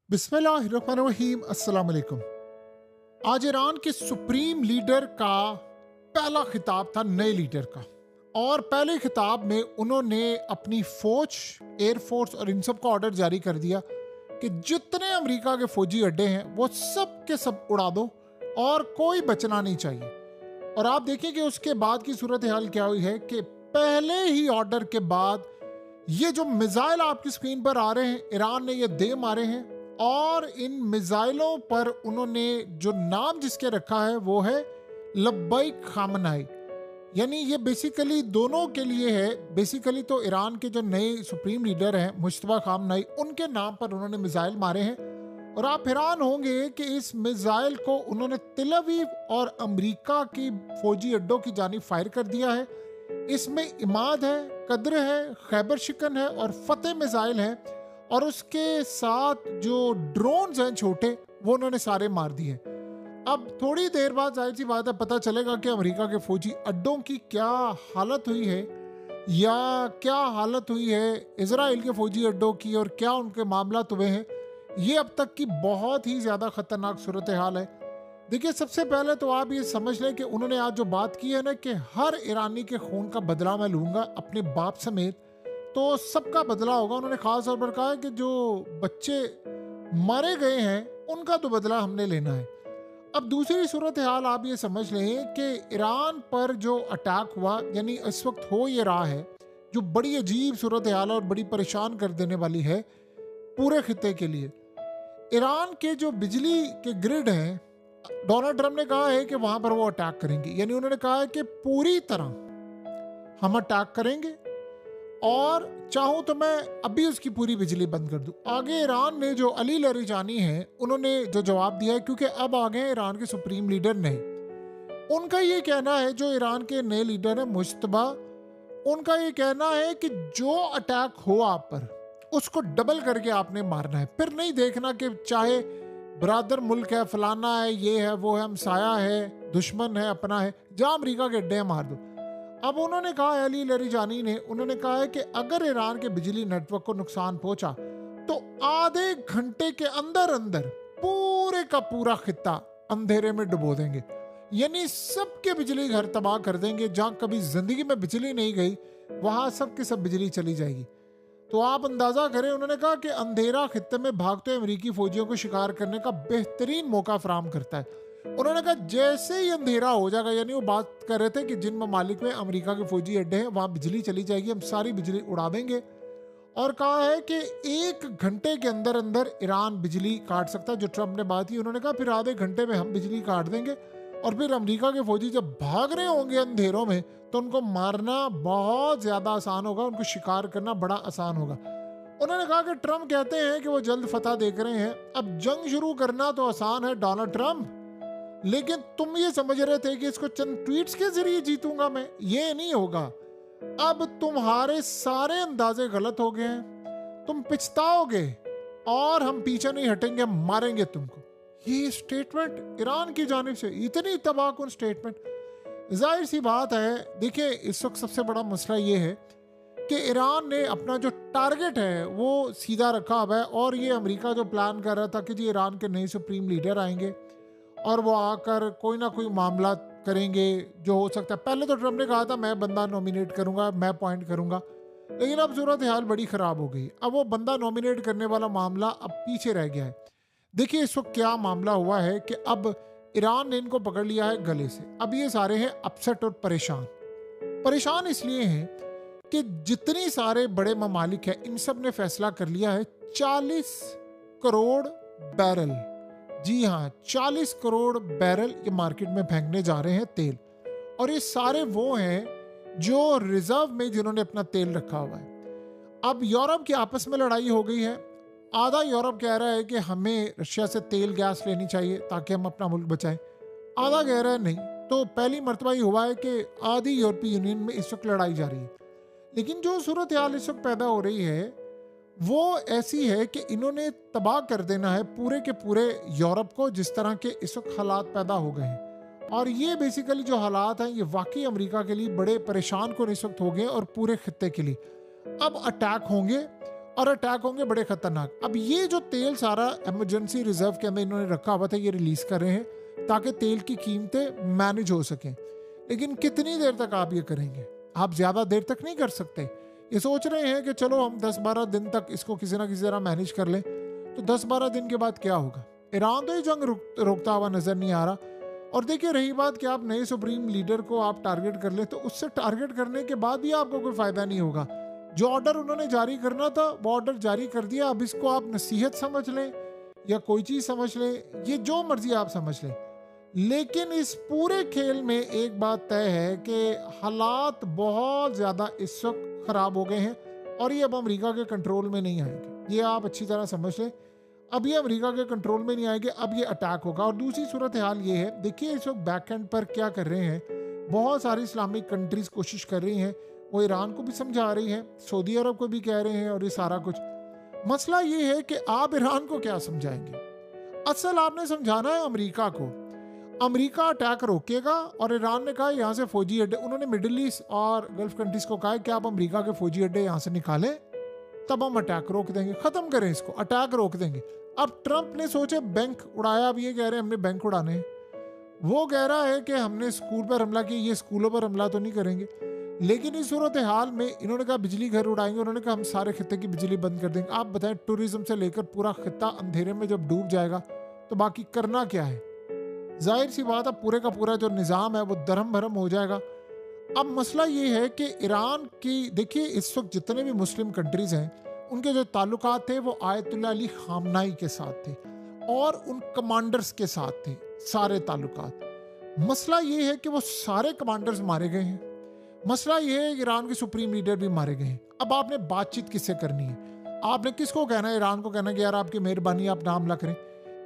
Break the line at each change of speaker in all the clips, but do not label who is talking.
बिस्मिल्लाहिर्रहमानिर्रहीम। अस्सलाम वालेकुम। आज ईरान के सुप्रीम लीडर का पहला खिताब था नए लीडर का, और पहले खिताब में उन्होंने अपनी फौज, एयरफोर्स और इन सब को ऑर्डर जारी कर दिया कि जितने अमेरिका के फौजी अड्डे हैं वो सब के सब उड़ा दो और कोई बचना नहीं चाहिए। और आप देखिए कि उसके बाद की सूरत हाल क्या हुई है कि पहले ही ऑर्डर के बाद ये जो मिसाइल आपकी स्क्रीन पर आ रहे हैं, ईरान ने ये दे मारे हैं, और इन मिसाइलों पर उन्होंने जो नाम जिसके रखा है वो है लब्बैक खामनाई। यानी ये बेसिकली दोनों के लिए है। बेसिकली तो ईरान के जो नए सुप्रीम लीडर हैं मुश्तबा खामनाई, उनके नाम पर उन्होंने मिसाइल मारे हैं। और आप हैरान होंगे कि इस मिसाइल को उन्होंने तिल अवीव और अमेरिका की फौजी अड्डों की जानिब फायर कर दिया है। इसमें इमाद है, कद्र है, खैबर शिकन है और फतेह मिसाइल है, और उसके साथ जो ड्रोन्स हैं छोटे वो उन्होंने सारे मार दिए। अब थोड़ी देर बाद जाहिर सी बात है पता चलेगा कि अमेरिका के फौजी अड्डों की क्या हालत हुई है, या क्या हालत हुई है इजराइल के फौजी अड्डों की, और क्या उनके मामला हुए हैं। ये अब तक की बहुत ही ज़्यादा ख़तरनाक सूरत हाल है। देखिए, सबसे पहले तो आप ये समझ लें कि उन्होंने आज जो बात की है ना कि हर ईरानी के खून का बदला मैं लूँगा, अपने बाप समेत, तो सबका बदला होगा। उन्होंने खास तौर पर कहा है कि जो बच्चे मारे गए हैं उनका तो बदला हमने लेना है। अब दूसरी सूरत हाल आप ये समझ लें कि ईरान पर जो अटैक हुआ, यानी इस वक्त हो ये रहा है, जो बड़ी अजीब सूरत हाल और बड़ी परेशान कर देने वाली है पूरे खित्ते के लिए। ईरान के जो बिजली के ग्रिड हैं, डोनाल्ड ट्रंप ने कहा है कि वहां पर वो अटैक करेंगे। यानी उन्होंने कहा है कि पूरी तरह हम अटैक करेंगे, और चाहूं तो मैं अभी उसकी पूरी बिजली बंद कर दूं। आगे ईरान ने जो अली लरिजानी है उन्होंने जो जवाब दिया है, क्योंकि अब आ गए ईरान के सुप्रीम लीडर नहीं, उनका ये कहना है, जो ईरान के नए लीडर है मुश्तबा, उनका ये कहना है कि जो अटैक हो आप पर उसको डबल करके आपने मारना है। फिर नहीं देखना कि चाहे बरादर मुल्क है, फलाना है, ये है, वो है, हमसाया है, दुश्मन है, अपना है, जहां अमेरिका के अड्डे मार दो। अब उन्होंने कहा, अली लरिजानी ने, उन्होंने कहा है कि अगर ईरान के बिजली नेटवर्क को नुकसान पहुंचा तो आधे घंटे के अंदर अंदर पूरे का पूरा खित्ता अंधेरे में डुबो देंगे। यानी सबके बिजली घर तबाह कर देंगे। जहां कभी जिंदगी में बिजली नहीं गई वहां सब की सब बिजली चली जाएगी। तो आप अंदाजा करें, उन्होंने कहा कि अंधेरा खित्ते में भागते अमेरिकी फौजियों को शिकार करने का बेहतरीन मौका फराहम करता है। उन्होंने कहा जैसे ही अंधेरा हो जाएगा, यानी वो बात कर रहे थे कि जिन ममालिक में अमेरिका के फौजी अड्डे हैं वहां बिजली चली जाएगी, हम सारी बिजली उड़ा देंगे। और कहा है कि 1 घंटे के अंदर अंदर ईरान बिजली काट सकता है। जो ट्रंप ने बात की, उन्होंने कहा फिर आधे घंटे में हम बिजली काट देंगे, और फिर अमेरिका के फौजी जब भाग रहे होंगे अंधेरों में तो उनको मारना बहुत ज्यादा आसान होगा, उनको शिकार करना बड़ा आसान होगा। उन्होंने कहा कि ट्रंप कहते हैं कि वो जल्द फतह देख रहे हैं। अब जंग शुरू करना तो आसान है डोनाल्ड ट्रंप, लेकिन तुम ये समझ रहे थे कि इसको चंद ट्वीट्स के जरिए जीतूंगा मैं, ये नहीं होगा। अब तुम्हारे सारे अंदाजे गलत हो गए हैं, तुम पिछताओगे और हम पीछे नहीं हटेंगे, हम मारेंगे तुमको। ये स्टेटमेंट ईरान की जानिब से, इतनी तबाहकुन स्टेटमेंट। जाहिर सी बात है, देखिए इस वक्त सबसे बड़ा मसला ये है कि ईरान ने अपना जो टारगेट है वो सीधा रखा हुआ है, और ये अमेरिका जो प्लान कर रहा था कि जी ईरान के नए सुप्रीम लीडर आएंगे और वो आकर कोई ना कोई मामला करेंगे जो हो सकता है। पहले तो ट्रंप ने कहा था मैं बंदा नॉमिनेट करूंगा, मैं अपॉइंट करूंगा, लेकिन अब सूरत हाल बड़ी ख़राब हो गई। अब वो बंदा नॉमिनेट करने वाला मामला अब पीछे रह गया है। देखिए इस वक्त क्या मामला हुआ है कि अब ईरान ने इनको पकड़ लिया है गले से। अब ये सारे हैं अपसेट और परेशान। परेशान इसलिए हैं कि जितनी सारे बड़े ममालिक हैं इन सब ने फैसला कर लिया है 40 करोड़ बैरल, जी हाँ 40 करोड़ बैरल ये मार्केट में फेंकने जा रहे हैं तेल। और ये सारे वो हैं जो रिजर्व में जिन्होंने अपना तेल रखा हुआ है। अब यूरोप की आपस में लड़ाई हो गई है। आधा यूरोप कह रहा है कि हमें रशिया से तेल गैस लेनी चाहिए ताकि हम अपना मुल्क बचाएं, आधा कह रहा है नहीं। तो पहली मरतबा ये हुआ है कि आधी यूरोपीय यूनियन में इस वक्त लड़ाई जा रही है। लेकिन जो सूरत हाल इस वक्त पैदा हो रही है वो ऐसी है कि इन्होंने तबाह कर देना है पूरे के पूरे यूरोप को, जिस तरह के इस वक्त हालात पैदा हो गए हैं। और ये बेसिकली जो हालात हैं ये वाकई अमेरिका के लिए बड़े परेशान को इस वक्त हो गए और पूरे खित्ते के लिए। अब अटैक होंगे और अटैक होंगे बड़े खतरनाक। अब ये जो तेल सारा इमरजेंसी रिजर्व के अंदर इन्होंने रखा हुआ था, ये रिलीज कर रहे हैं ताकि तेल की कीमतें मैनेज हो सकें। लेकिन कितनी देर तक आप ये करेंगे? आप ज्यादा देर तक नहीं कर सकते। ये सोच रहे हैं कि चलो हम 10-12 दिन तक इसको किसी ना किसी तरह मैनेज कर लें, तो 10-12 दिन के बाद क्या होगा? ईरान तो ये जंग रोकता हुआ नजर नहीं आ रहा। और देखिए, रही बात कि आप नए सुप्रीम लीडर को आप टारगेट कर ले, तो उससे टारगेट करने के बाद भी आपको कोई फायदा नहीं होगा। जो ऑर्डर उन्होंने जारी करना था वो ऑर्डर जारी कर दिया। अब इसको आप नसीहत समझ लें या कोई चीज समझ लें, ये जो मर्जी आप समझ लें, लेकिन इस पूरे खेल में एक बात तय है कि हालात बहुत ज्यादा इस वक्त खराब हो गए हैं और ये अब अमेरिका के कंट्रोल में नहीं आएंगे। ये आप अच्छी तरह समझ लें, अब ये अमेरिका के कंट्रोल में नहीं आएंगे, अब ये अटैक होगा। और दूसरी सूरत हाल ये है, देखिए इस वक्त बैक एंड पर क्या कर रहे हैं, बहुत सारी इस्लामिक कंट्रीज कोशिश कर रही हैं, वो ईरान को भी समझा रही हैं, सऊदी अरब को भी कह रहे हैं, और ये सारा कुछ। मसला ये है कि आप ईरान को क्या समझाएंगे? असल आपने समझाना है अमेरिका को। अमेरिका अटैक रोकेगा और ईरान ने कहा यहाँ से फौजी अड्डे, उन्होंने मिडिल ईस्ट और गल्फ कंट्रीज को कहा कि आप अमेरिका के फौजी अड्डे यहाँ से निकालें, तब हम अटैक रोक देंगे, खत्म करें इसको, अटैक रोक देंगे। अब ट्रंप ने सोचे बैंक उड़ाया, अब ये कह रहे हैं हमने बैंक उड़ाने हैं। वो कह रहा है कि हमने स्कूल पर हमला किया, ये स्कूलों पर हमला तो नहीं करेंगे। लेकिन इस सूरत हाल में इन्होंने कहा बिजली घर उड़ाएंगे, उन्होंने कहा हम सारे खित्ते की बिजली बंद कर देंगे। आप बताएं, टूरिज्म से लेकर पूरा खित्ता अंधेरे में जब डूब जाएगा तो बाकी करना क्या है? जाहिर सी बात है पूरे का पूरा जो निज़ाम है वो दरहम भरम हो जाएगा। अब मसला ये है कि ईरान की, देखिए इस वक्त जितने भी मुस्लिम कंट्रीज हैं उनके जो ताल्लुकात थे वो आयतुल्लाह अली खामनाई के साथ थे और उन कमांडर्स के साथ थे सारे ताल्लुकात। मसला ये है कि वो सारे कमांडर्स मारे गए हैं। मसला ये है ईरान के सुप्रीम लीडर भी मारे गए हैं। अब आपने बातचीत किससे करनी है? आपने किसको कहना है? ईरान को कहना कि यार आपकी मेहरबानी आप ना हमला करें।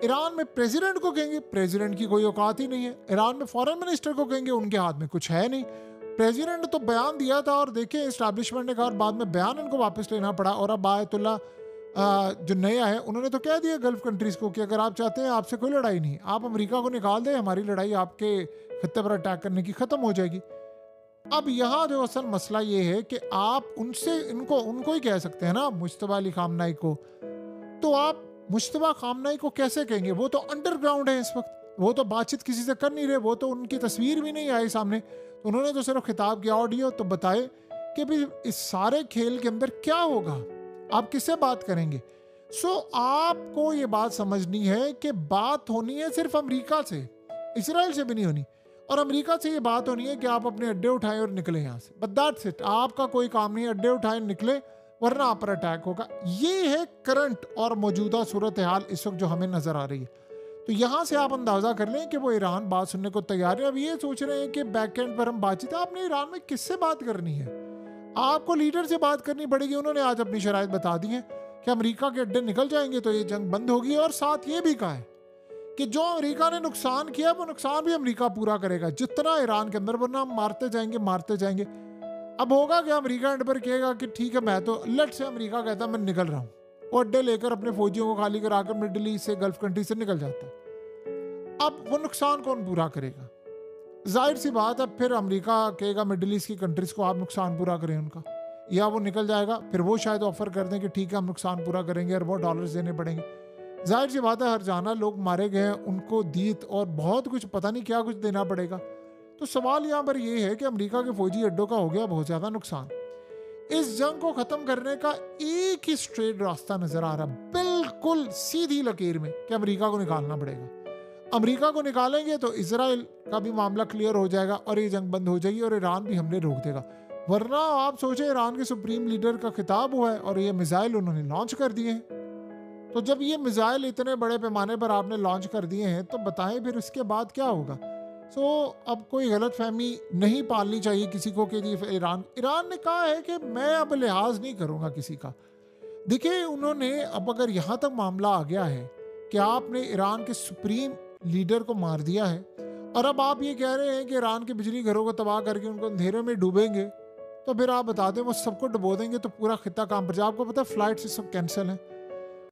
ईरान में प्रेसिडेंट को कहेंगे, प्रेसिडेंट की कोई औकात ही नहीं है। ईरान में फॉरेन मिनिस्टर को कहेंगे, उनके हाथ में कुछ है नहीं। प्रेसिडेंट तो बयान दिया था और देखे एस्टैब्लिशमेंट ने कहा, और बाद में बयान इनको वापस लेना पड़ा। और अब आयतुल्ला जो नया है उन्होंने तो कह दिया गल्फ कंट्रीज को कि अगर आप चाहते हैं आपसे कोई लड़ाई नहीं, आप अमेरिका को निकाल दें, हमारी लड़ाई आपके खत्ते पर अटैक करने की खत्म हो जाएगी। अब यहाँ जो असल मसला ये है कि आप उनसे उनको ही कह सकते हैं ना, मुश्तबा अली खामनाई को, तो आप मुश्तबा खामनाई को कैसे कहेंगे? वो तो अंडरग्राउंड है इस वक्त, वो तो बातचीत किसी से कर नहीं रहे, वो तो उनकी तस्वीर भी नहीं आई सामने। तो उन्होंने तो सिर्फ खिताब किया ऑडियो, तो बताए कि भी इस सारे खेल के अंदर क्या होगा, आप किससे बात करेंगे? आपको ये बात समझनी है कि बात होनी है सिर्फ अमेरिका से, इसराइल से भी नहीं होनी। और अमेरिका से ये बात होनी है कि आप अपने अड्डे उठाएं और निकले यहाँ से, बट दैट्स इट। आपका कोई काम नहीं है, अड्डे उठाएं निकले, वरना आप पर अटैक होगा। ये है करंट और मौजूदा सूरत हाल इस वक्त जो हमें नजर आ रही है। तो यहाँ से आप अंदाजा कर लें कि वो ईरान बात सुनने को तैयार है। अब ये सोच रहे हैं कि बैक एंड पर हम बातचीत, आपने ईरान में किससे बात करनी है? आपको लीडर से बात करनी पड़ेगी। उन्होंने आज अपनी शराइत बता दी है कि अमेरिका के अड्डे निकल जाएंगे तो ये जंग बंद होगी, और साथ ये भी कहा है कि जो अमेरिका ने नुकसान किया वो नुकसान भी अमेरिका पूरा करेगा, जितना ईरान के अंदर, वरना हम मारते जाएंगे। अब होगा क्या? अमेरिका एंड पर कहेगा कि ठीक है, मैं तो लेट से अमेरिका कहता मैं निकल रहा हूँ, वो अड्डे लेकर अपने फौजियों को खाली कराकर मिडिल ईस्ट से, गल्फ कंट्री से निकल जाता है। अब वो नुकसान कौन पूरा करेगा? जाहिर सी बात है फिर अमेरिका कहेगा मिडिल ईस्ट की कंट्रीज को आप नुकसान पूरा करें उनका, या वो निकल जाएगा, फिर वो शायद ऑफर कर दें कि ठीक है हम नुकसान पूरा करेंगे और वो डॉलर्स देने पड़ेंगे। जाहिर सी बात है हर जाना लोग मारे गए हैं, उनको दीत और बहुत कुछ पता नहीं क्या कुछ देना पड़ेगा। तो सवाल यहाँ पर यह है कि अमेरिका के फौजी अड्डों का हो गया बहुत ज्यादा नुकसान। इस जंग को खत्म करने का एक ही स्ट्रेट रास्ता नजर आ रहा, बिल्कुल सीधी लकीर में, कि अमेरिका को निकालना पड़ेगा। अमेरिका को निकालेंगे तो इजराइल का भी मामला क्लियर हो जाएगा और ये जंग बंद हो जाएगी और ईरान भी हमले रोक देगा। वरना आप सोचे ईरान के सुप्रीम लीडर का खिताब हुआ है और ये मिसाइल उन्होंने लॉन्च कर दिए हैं। तो जब ये मिसाइल इतने बड़े पैमाने पर आपने लॉन्च कर दिए हैं तो बताएं फिर इसके बाद क्या होगा? अब कोई गलत फहमी नहीं पालनी चाहिए किसी को कि ईरान ने कहा है कि मैं अब लिहाज नहीं करूंगा किसी का। देखिए उन्होंने, अब अगर यहाँ तक मामला आ गया है कि आपने ईरान के सुप्रीम लीडर को मार दिया है और अब आप ये कह रहे हैं कि ईरान के बिजली घरों को तबाह करके उनको अंधेरे में डूबेंगे, तो फिर आप बता दें वो सबको डुबो देंगे तो पूरा खित्ता काम पर जाए। आपको पता है फ्लाइट से सब कैंसिल है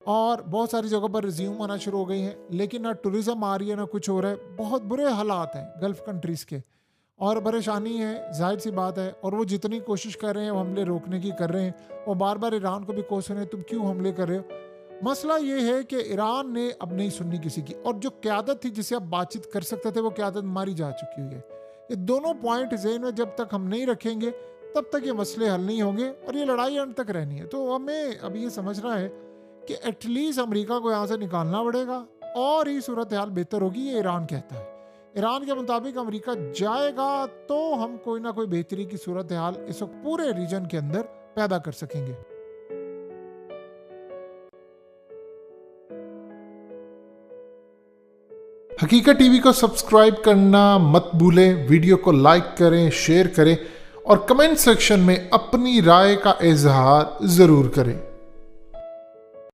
और बहुत सारी जगह पर रिज्यूम आना शुरू हो गई हैं, लेकिन ना टूरिज्म आ रही है ना कुछ हो रहा है। बहुत बुरे हालात हैं गल्फ कंट्रीज के और परेशानी है, जाहिर सी बात है। और वो जितनी कोशिश कर रहे हैं वो हमले रोकने की कर रहे हैं, वो बार बार ईरान को भी कोस रहे हैं तुम क्यों हमले कर रहे हो। मसला ये है कि ईरान ने अब नहीं सुननी किसी की, और जो क़यादत थी जिससे आप बातचीत कर सकते थे वो क़यादत मारी जा चुकी हुई है। ये दोनों पॉइंट ज़हन में जब तक हम नहीं रखेंगे तब तक ये मसले हल नहीं होंगे और ये लड़ाई अंत तक रहनी है। तो हमें अब ये समझना है कि एटलीस्ट अमेरिका को यहाँ से निकालना पड़ेगा और ही सूरत हाल बेहतर होगी, ये ईरान कहता है। ईरान के मुताबिक अमेरिका जाएगा तो हम कोई ना कोई बेहतरी की सूरत हाल इस वक्त पूरे रीजन के अंदर पैदा कर सकेंगे। हकीकत टीवी को सब्सक्राइब करना मत भूलें, वीडियो को लाइक करें, शेयर करें और कमेंट सेक्शन में अपनी राय का इजहार ज़रूर करें।